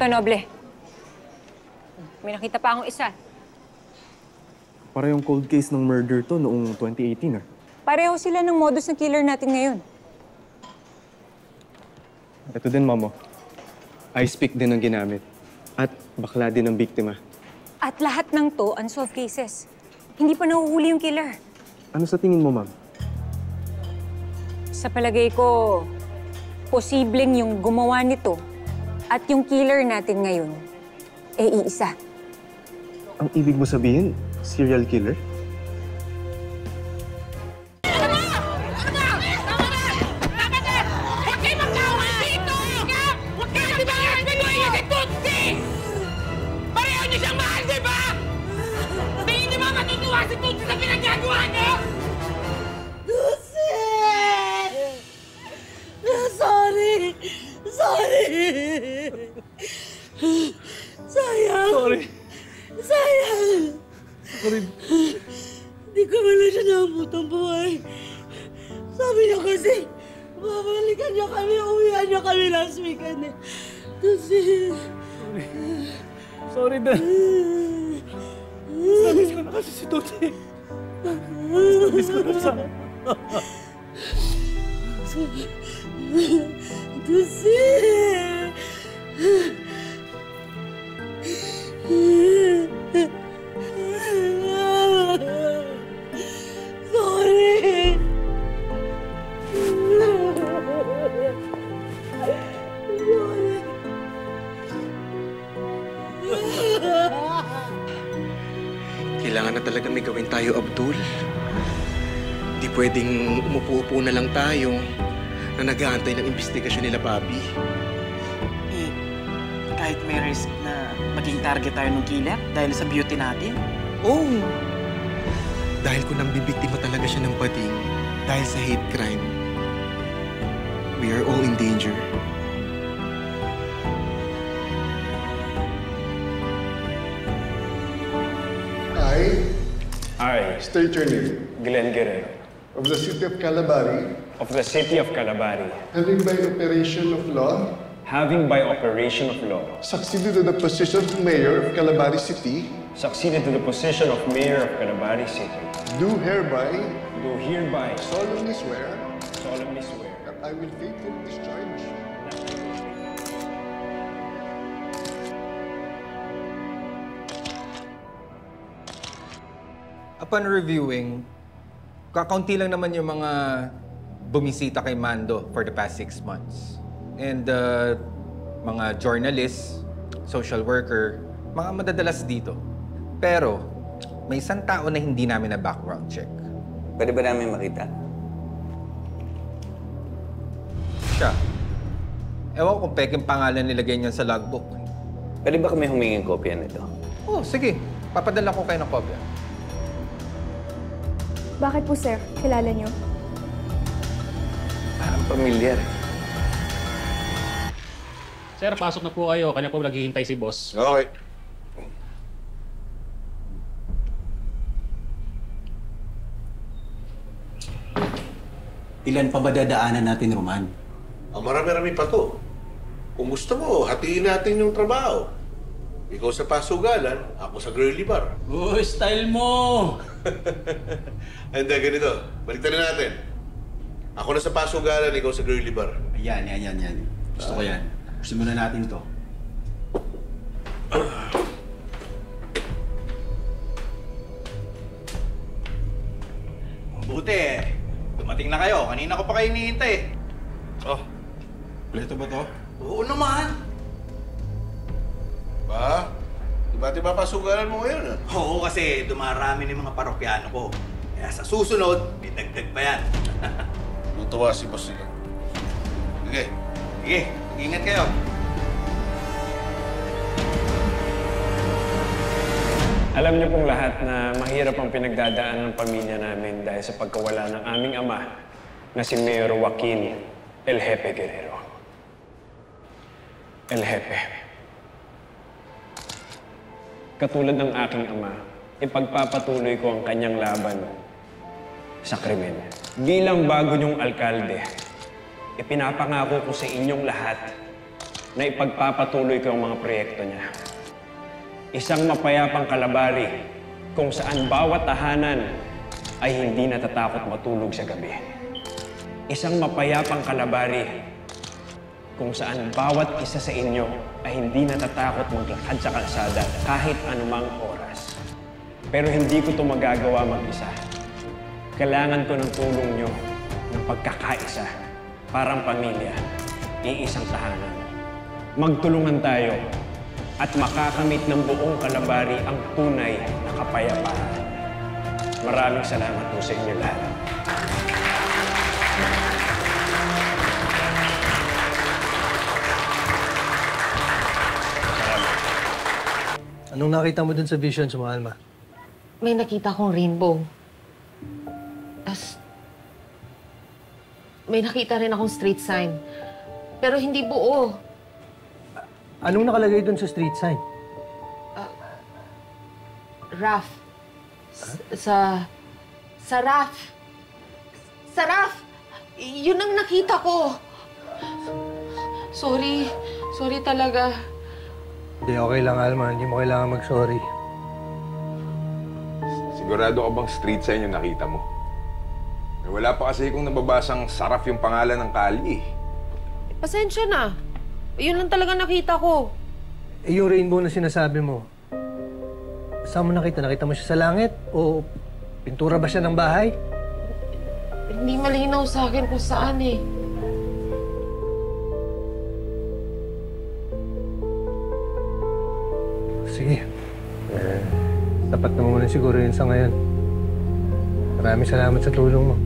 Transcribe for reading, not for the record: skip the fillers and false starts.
Eto, Noble. May nakita pa akong isa. Para yung cold case ng murder to noong 2018, ah. Pareho sila ng modus ng killer natin ngayon. Ito din, Mamo. Ice pick din ang ginamit. At bakla din ang biktima. At lahat ng to, unsolved cases. Hindi pa nahuhuli yung killer. Ano sa tingin mo, Ma'am? Sa palagay ko, posibleng yung gumawa nito at yung killer natin ngayon, iisa. Ang ibig mo sabihin, serial killer? Di ko wala siya naabutang buhay. Sabi niya kasi, babalikan niya kami, uwihan niya kami last weekend eh. Kasi... Sorry, Dan. Namiss ko na kasi si Tuti. Namiss ko na siya. Tusi! Sorry! Kailangan na talaga may gawin tayo, Abdul. Di pwedeng umupo-upo na lang tayo na nag-aantay ng investigasyon nila, Bobby. Eh, kahit may risk na maging target tayo ng killer dahil sa beauty natin? Oh! Dahil kung nambibiktima talaga siya ng bading dahil sa hate crime, we are all in danger. I state your name. Glenn Guerrero. Of the city of Calabari. Of the city of Calabari. Having by operation of law. Having by operation of law. Succeeded to the position of mayor of Calabari City. Succeeded to the position of mayor of Calabari City. Do hereby. Do hereby. Solemnly swear. Solemnly swear. That I will faithfully discharge. Upon reviewing, kakaunti lang naman yung mga bumisita kay Mando for the past 6 months. And mga journalists, social worker, mga madadalas dito. Pero may isang tao na hindi namin na background check. Pwede ba namin makita? Siya. Ewan ko kung peking pangalan nilagay niyan sa logbook. Pwede ba kami humingin kopya nito? Oh, sige. Papadala ko kayo ng kopya. Bakit po, sir? Kilala niyo? Parang pamilyar. Sir, pasok na po kayo. Kanya po naghihintay si boss. Okay. Ilan pa ba dadaanan natin, Roman? Marami-rami pa to. Kung gusto mo, hatiin natin yung trabaho. Ikaw sa pasugalan, ako sa girly bar. Style mo! Hindi, ganito. Baliktad na natin. Ako na sa pasugalan, ikaw sa girly bar. Yan. Gusto ko yan. Simulan natin to. Buti dumating na kayo. Kanina ko pa kayo hinihintay. Oh, pleto ba to? Oo naman. Ba? Di ba pasugalan mo ngayon? Oo, kasi dumarami ng mga parokyano ko. Kaya sa susunod, may dagdag pa yan. Tutuwa si boss nila. Sige. Sige, ingat kayo. Alam niyo pong lahat na mahirap ang pinagdadaan ng pamilya namin dahil sa pagkawala ng aming ama na si Mayor Joaquin El Jefe Guerrero. El Jefe. Katulad ng aking ama, ipagpapatuloy ko ang kanyang laban sa krimen. Bilang bago niyong alkalde, ipinapangako ko sa inyong lahat na ipagpapatuloy ko ang mga proyekto niya. Isang mapayapang kalabari kung saan bawat tahanan ay hindi natatakot matulog sa gabi. Isang mapayapang kalabari kung saan bawat isa sa inyo ay hindi natatakot maglakad sa kalsada kahit anumang oras. Pero hindi ko ito magagawa mag-isa. Kailangan ko ng tulong nyo ng pagkakaisa, parang pamilya, iisang tahanan. Magtulungan tayo at makakamit ng buong kalabari ang tunay na kapayapaan. Maraming salamat po sa inyo lahat. Anong nakita mo dun sa visions mo, Alma? May nakita kong rainbow. Tapos, may nakita rin akong street sign. Pero hindi buo. Anong nakalagay dun sa street sign? Raf. Sa Raf. Sa Raf! Yun ang nakita ko. Sorry. Sorry talaga. Hindi, okay lang, Alma. Hindi mo kailangan mag-sorry. Sigurado ka bang street sign yung nakita mo? Eh, wala pa kasi kung nababasang Saraf yung pangalan ng kali. Pasensya na. Yun lang talaga nakita ko. Eh, yung rainbow na sinasabi mo, saan mo nakita? Nakita mo siya sa langit? O pintura ba siya ng bahay? Hindi malinaw sa akin kung saan eh. Sige. Tapat na muna siguro yun sa ngayon. Maraming salamat sa tulong mo.